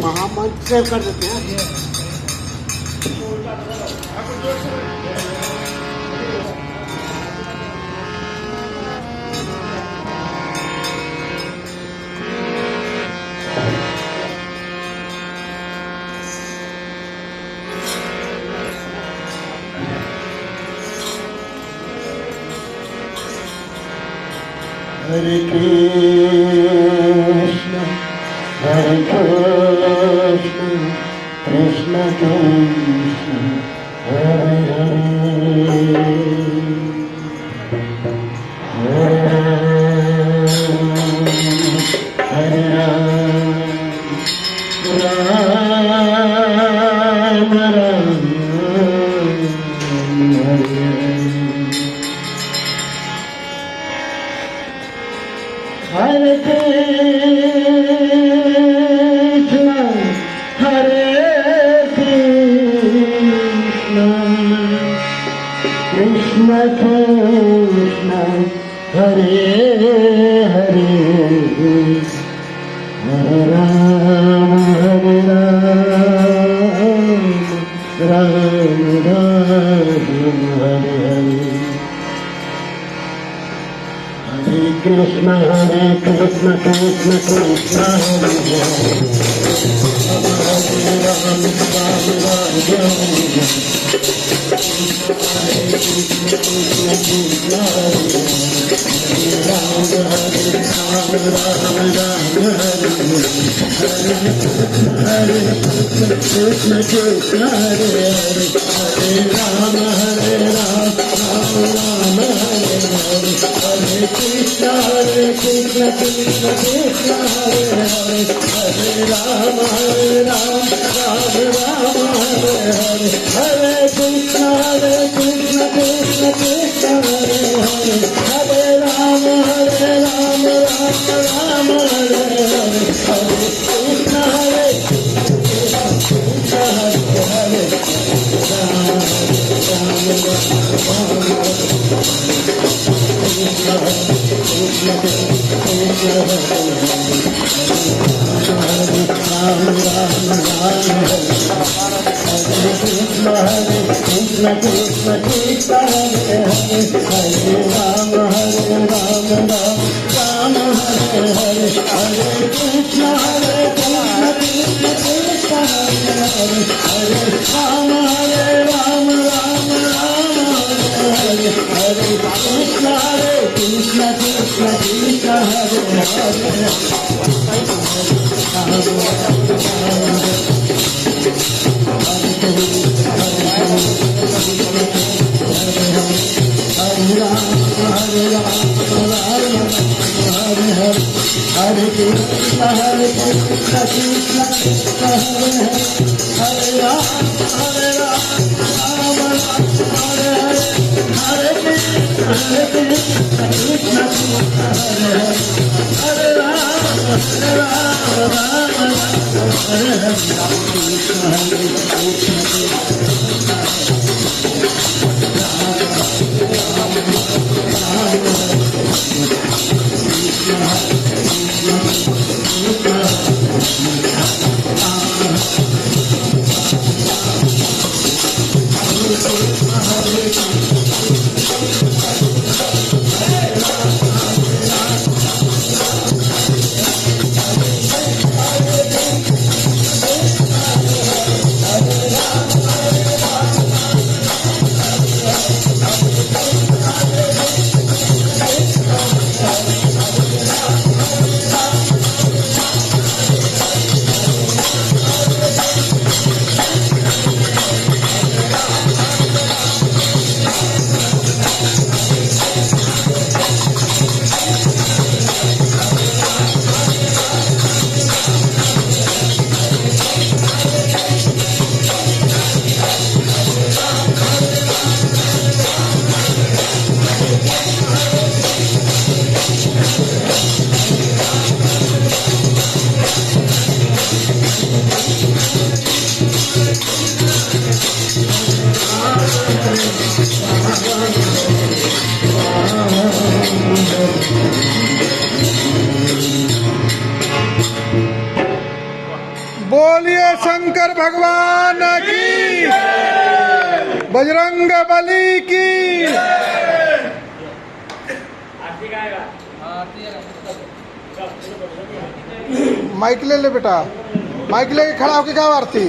महामंत्र कर देते हैं। Hare Krishna, Hare Krishna, Krishna Krishna, Hare Hare, Hare Ram, Hare Ram, Ram Ram, Hare Hare Krishna, Hare Krishna, Krishna Krishna, Hare Hare, Hare Ram, Hare Ram, Ram Ram, Hare Hare. Hare Krishna, Krishna Krishna, Hare Hare, Hare Ram, Ram Ram, Hare Krishna, Krishna Hare Hare, Hare Ram, Hare Ram, Ram Ram, Hare Hare, Hare Krishna, Krishna Krishna, Hare Hare, Hare Ram, Hare Ram, Ram Ram, Hare Hare, Hare Krishna, Krishna Krishna, Hare Hare, Hare Ram, Hare Ram, Ram Ram, Hare Hare, Hare Krishna, बोलिए शंकर भगवान की, बजरंग बली की। Mic ले ले बेटा, mic लेके खड़ा होके गाओ आरती।